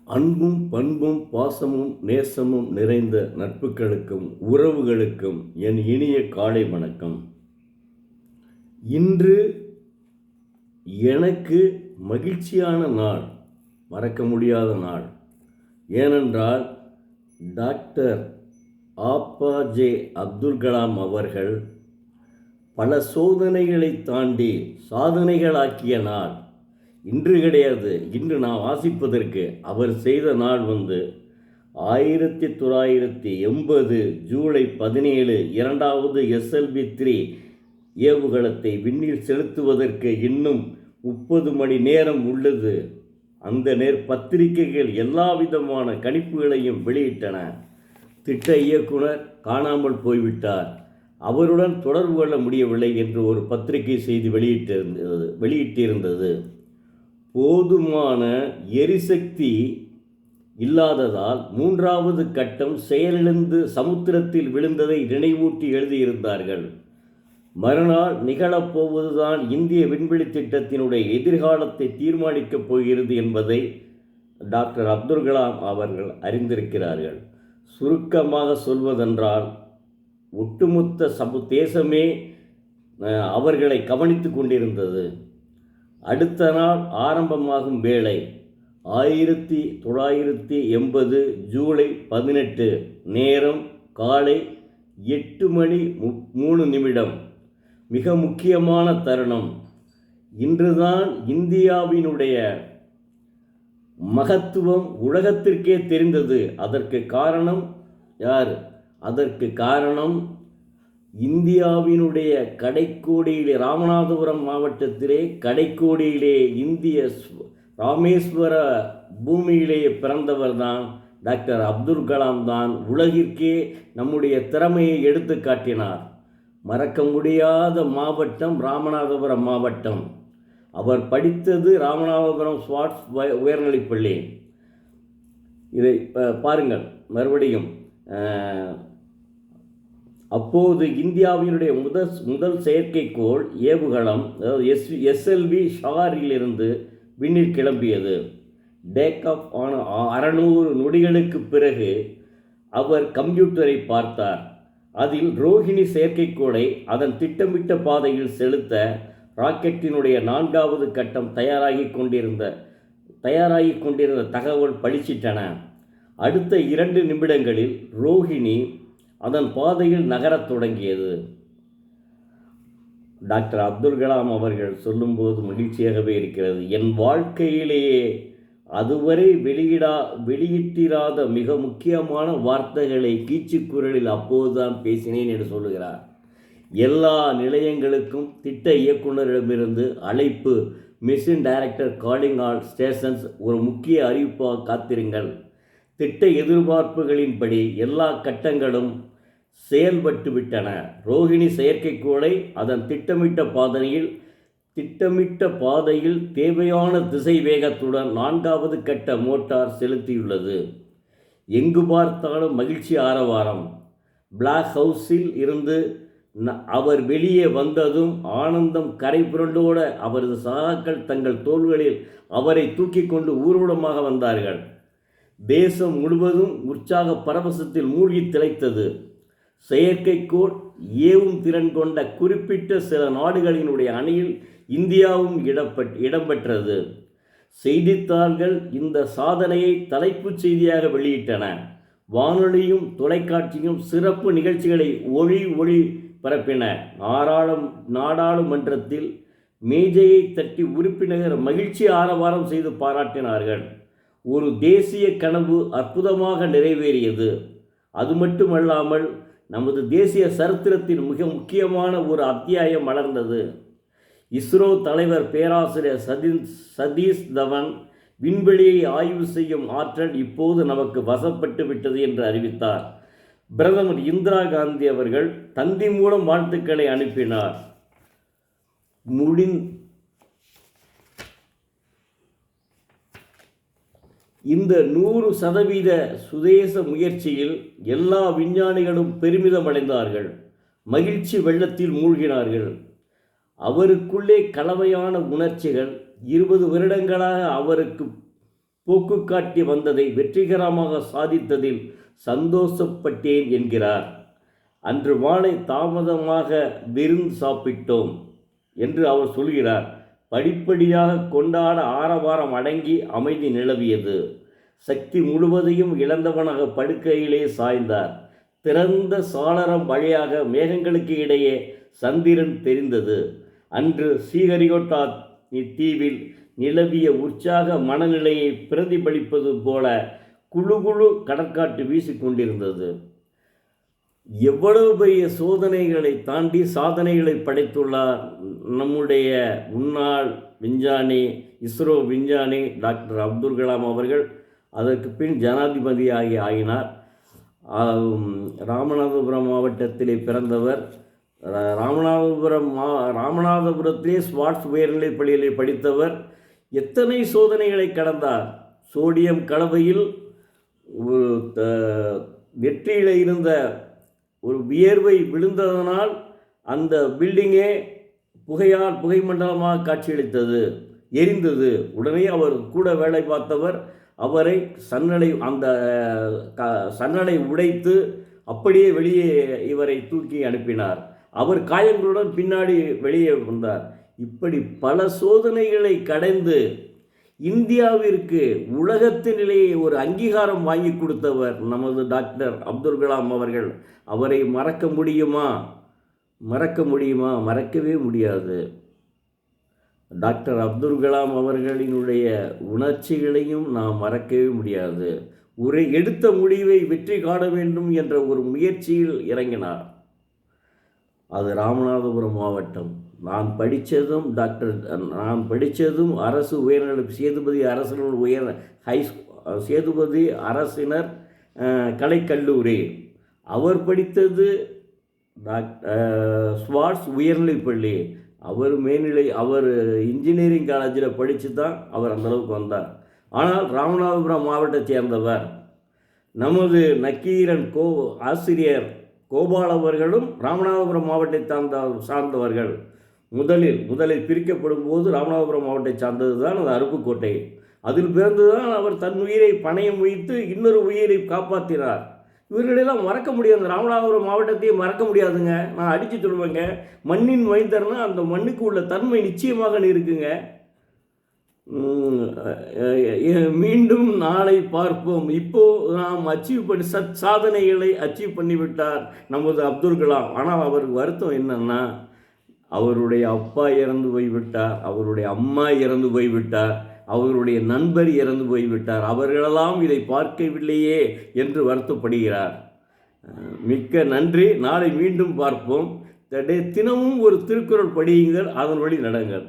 அன்பும் பண்பும் பாசமும் நேசமும் நிறைந்த நட்புகளுக்கும் உறவுகளுக்கும் என் இனிய காலை வணக்கம். இன்று எனக்கு மகிழ்ச்சியான நாள், மறக்க முடியாத நாள். ஏனென்றால் டாக்டர் APJ அப்துல் கலாம் அவர்கள் பல சோதனைகளை தாண்டி சாதனைகளாக்கிய நாள். இன்று கிடையாது, இன்று நான் வாசிப்பதற்கு அவர் செய்த நாள் 1980 ஜூலை 17 இரண்டாவது SLV-3 ஏவுகணத்தை விண்ணில் செலுத்துவதற்கு இன்னும் 30 மணி நேரம் உள்ளது. அந்த பத்திரிகைகள் எல்லா விதமான கணிப்புகளையும் வெளியிட்டன. திட்ட இயக்குனர் காணாமல் போய்விட்டார், அவருடன் தொடர்பு கொள்ள முடியவில்லை என்று ஒரு பத்திரிகை செய்தி வெளியிட்டிருந்தது. போதுமான எரிசக்தி இல்லாததால் 3வது கட்டம் செயலிழந்து சமுத்திரத்தில் விழுந்ததை நினைவூட்டி எழுதியிருந்தார்கள். மறுநாள் நிகழப்போவதுதான் இந்திய விண்வெளி திட்டத்தினுடைய எதிர்காலத்தை தீர்மானிக்கப் போகிறது என்பதை டாக்டர் அப்துல் கலாம் அறிந்திருக்கிறார்கள். சுருக்கமாக சொல்வதென்றால், ஒட்டுமொத்த தேசமே அவர்களை கவனித்து கொண்டிருந்தது. அடுத்த நாள் ஆரம்பமாகும் வேளை 1980 ஜூலை 18, நேரம் காலை 8:03. மிக முக்கியமான தருணம். இன்றுதான் இந்தியாவினுடைய மகத்துவம் உலகத்திற்கே தெரிந்தது. அதற்கு காரணம் யார்? அதற்கு காரணம் இந்தியாவினுடைய கடைக்கோடியிலே, ராமநாதபுரம் மாவட்டத்திலே கடைக்கோடியிலே, இந்திய ராமேஸ்வர பூமியிலே பிறந்தவர் தான் டாக்டர் அப்துல் கலாம் தான். உலகிற்கே நம்முடைய திறமையை எடுத்து காட்டினார். மறக்க முடியாத மாவட்டம் ராமநாதபுரம் மாவட்டம். அவர் படித்தது ராமநாதபுரம் ஸ்வாட்ஸ் உயர்நிலைப்பள்ளி. இதை பாருங்கள் மறுபடியும். அப்போது இந்தியாவினுடைய முதல் செயற்கைக்கோள் ஏவுகணம், அதாவது SLV ஷாரிலிருந்து விண்ணில் கிளம்பியது. டேக் ஆஃப் ஆன 600 நொடிகளுக்கு பிறகு அவர் கம்ப்யூட்டரை பார்த்தார். அதில் ரோஹிணி செயற்கைக்கோளை அதன் திட்டமிட்ட பாதையில் செலுத்த ராக்கெட்டினுடைய 4வது கட்டம் தயாராகி கொண்டிருந்த தகவல் பளிச்சிட்டன. அடுத்த 2 நிமிடங்களில் ரோஹிணி அதன் பாதையில் நகரத் தொடங்கியது. டாக்டர் அப்துல் கலாம் அவர்கள் சொல்லும்போது மகிழ்ச்சியாகவே இருக்கிறது. என் வாழ்க்கையிலேயே அதுவரை வெளியிட்டிராத மிக முக்கியமான வார்த்தைகளை கீச்சுக்குரலில் அப்போதுதான் பேசினேன் என்று சொல்லுகிறார். எல்லா நிலையங்களுக்கும் திட்ட இயக்குநரிடமிருந்து அழைப்பு. Mission director calling all stations. ஒரு முக்கிய அறிவிப்பாக காத்திருங்கள். திட்ட எதிர்பார்ப்புகளின்படி எல்லா கட்டங்களும் செயல்பட்டு விட்டன. ரோஹிணி செயற்கைக்கோளை அதன் திட்டமிட்ட பாதையில் தேவையான திசை வேகத்துடன் 4வது கட்ட மோட்டார் செலுத்தியுள்ளது. எங்கு பார்த்தாலும் மகிழ்ச்சி ஆரவாரம். பிளாக் ஹவுஸில் இருந்து அவர் வெளியே வந்ததும் ஆனந்தம் கரை புரண்டோட அவரது சகாக்கள் தங்கள் தோள்களில் அவரை தூக்கி கொண்டு ஊர்வலமாக வந்தார்கள். தேசம் முழுவதும் உற்சாக பரவசத்தில் மூழ்கி திளைத்தது. செயற்கைக்கோள் ஏவும் திறன் கொண்ட குறிப்பிட்ட சில நாடுகளினுடைய அணியில் இந்தியாவும் இடம்பெற்றது. செய்தித்தாள்கள் இந்த சாதனையை தலைப்புச் செய்தியாக வெளியிட்டன. வானொலியும் தொலைக்காட்சியும் சிறப்பு நிகழ்ச்சிகளை ஒளி பரப்பின. நாடாளுமன்றத்தில் மேஜையை தட்டி உறுப்பினர் மகிழ்ச்சி ஆரவாரம் செய்து பாராட்டினார்கள். ஒரு தேசிய கனவு அற்புதமாக நிறைவேறியது. அது மட்டுமல்லாமல் நமது தேசிய சரித்திரத்தின் மிக முக்கியமான ஒரு அத்தியாயம் மலர்ந்தது. இஸ்ரோ தலைவர் பேராசிரியர் சதீஷ் தவன் விண்வெளியை ஆய்வு செய்யும் ஆற்றல் இப்போது நமக்கு வசப்பட்டு விட்டது என்று அறிவித்தார். பிரதமர் இந்திரா காந்தி அவர்கள் தந்தி மூலம் வாழ்த்துக்களை அனுப்பினார். இந்த 100% சுதேச முயற்சியில் எல்லா விஞ்ஞானிகளும் பெருமிதம் அடைந்தார்கள். மகிழ்ச்சி வெள்ளத்தில் மூழ்கினார்கள். அவருக்குள்ளே கலவையான உணர்ச்சிகள். 20 வருடங்களாக அவருக்கு போக்கு காட்டி வந்ததை வெற்றிகரமாக சாதித்ததில் சந்தோஷப்பட்டேன் என்கிறார். அன்று மாலை தாமதமாக விருந்து சாப்பிட்டோம் என்று அவர் சொல்கிறார். படிப்படியாக கொண்டாட ஆரவாரம் அடங்கி அமைதி நிலவியது. சக்தி முழுவதையும் இழந்தவனாக படுக்கையிலே சாய்ந்தார். திறந்த சாளரம் வழியாக மேகங்களுக்கு இடையே சந்திரன் தெரிந்தது. அன்று ஸ்ரீஹரிகோட்டா தீவில் நிலவிய உற்சாக மனநிலையை பிரதிபலிப்பது போல குழு குழு கடற்காற்று வீசிக்கொண்டிருந்தது. எவ்வளவு பெரிய சோதனைகளை தாண்டி சாதனைகளை படைத்துள்ளார் நம்முடைய முன்னாள் விஞ்ஞானி, இஸ்ரோ விஞ்ஞானி டாக்டர் அப்துல் கலாம் அவர்கள். அதற்கு பின் ஜனாதிபதியாகி ஆகினார். ராமநாதபுரம் மாவட்டத்திலே பிறந்தவர். ராமநாதபுரத்திலே ஸ்வாட்ஸ் உயர்நிலைப் பள்ளியிலே படித்தவர். எத்தனை சோதனைகளை கடந்தார். சோடியம் கலவையில் ஒரு நெற்றியில் இருந்த ஒரு வியர்வை விழுந்ததனால் அந்த பில்டிங்கே புகை மண்டலமாக காட்சியளித்தது, எரிந்தது. உடனே அவர் கூட வேலை பார்த்தவர் அவரை சன்னலை உடைத்து அப்படியே வெளியே இவரை தூக்கி அனுப்பினார். அவர் காயங்களுடன் பின்னாடி வெளியே வந்தார். இப்படி பல சோதனைகளை கடந்து இந்தியாவிற்கு உலகத்தினிலேயே ஒரு அங்கீகாரம் வாங்கி கொடுத்தவர் நமது டாக்டர் அப்துல் கலாம் அவர்கள். அவரை மறக்க முடியுமா? மறக்கவே முடியாது. டாக்டர் அப்துல் கலாம் அவர்களினுடைய உணர்ச்சிகளையும் நாம் மறக்கவே முடியாது. எடுத்த முடிவை வெற்றி காண வேண்டும் என்ற ஒரு முயற்சியில் இறங்கினார். அது ராமநாதபுரம் மாவட்டம். நான் படித்ததும் அரசு சேதுபதி அரசினர் கலைக்கல்லூரி. அவர் படித்தது ஸ்வாட்ஸ் உயர்நிலைப்பள்ளி. அவர் இன்ஜினியரிங் காலேஜில் படித்து தான் அவர் அந்தளவுக்கு வந்தார். ஆனால் ராமநாதபுரம் மாவட்டத்தை சேர்ந்தவர். நமது நக்கீரன் ஆசிரியர் கோபால் அவர்களும் ராமநாதபுரம் மாவட்டத்தை சார்ந்தவர்கள். முதலில் பிரிக்கப்படும் போது ராமநாதபுரம் மாவட்டத்தை சார்ந்தது தான் அது அருப்புக்கோட்டை. அதில் பிறந்துதான் அவர் தன் உயிரை பணயம் வைத்து இன்னொரு உயிரை காப்பாற்றினார். இவர்களெல்லாம் மறக்க முடியாது. ராமநாதபுரம் மாவட்டத்தையே மறக்க முடியாதுங்க. நான் அடித்து சொல்லுவேங்க, மண்ணின் மைந்தர்னா அந்த மண்ணுக்கு உள்ள தன்மை நிச்சயமாக இருக்குங்க. மீண்டும் நாளை பார்ப்போம். இப்போ நாம் சாதனைகளை அச்சீவ் பண்ணிவிட்டார் நமது அப்துல் கலாம். ஆனால் அவருக்கு வருத்தம் என்னன்னா, அவருடைய அப்பா இறந்து போய்விட்டார், அவருடைய அம்மா இறந்து போய்விட்டார், அவருடைய நண்பர் இறந்து போய்விட்டார். அவர்களெல்லாம் இதை பார்க்கவில்லையே என்று வருத்தப்படுகிறார். மிக்க நன்றி. நாளை மீண்டும் பார்ப்போம். தினமும் ஒரு திருக்குறள் படியுங்கள், அதன் வழி நடங்கள்.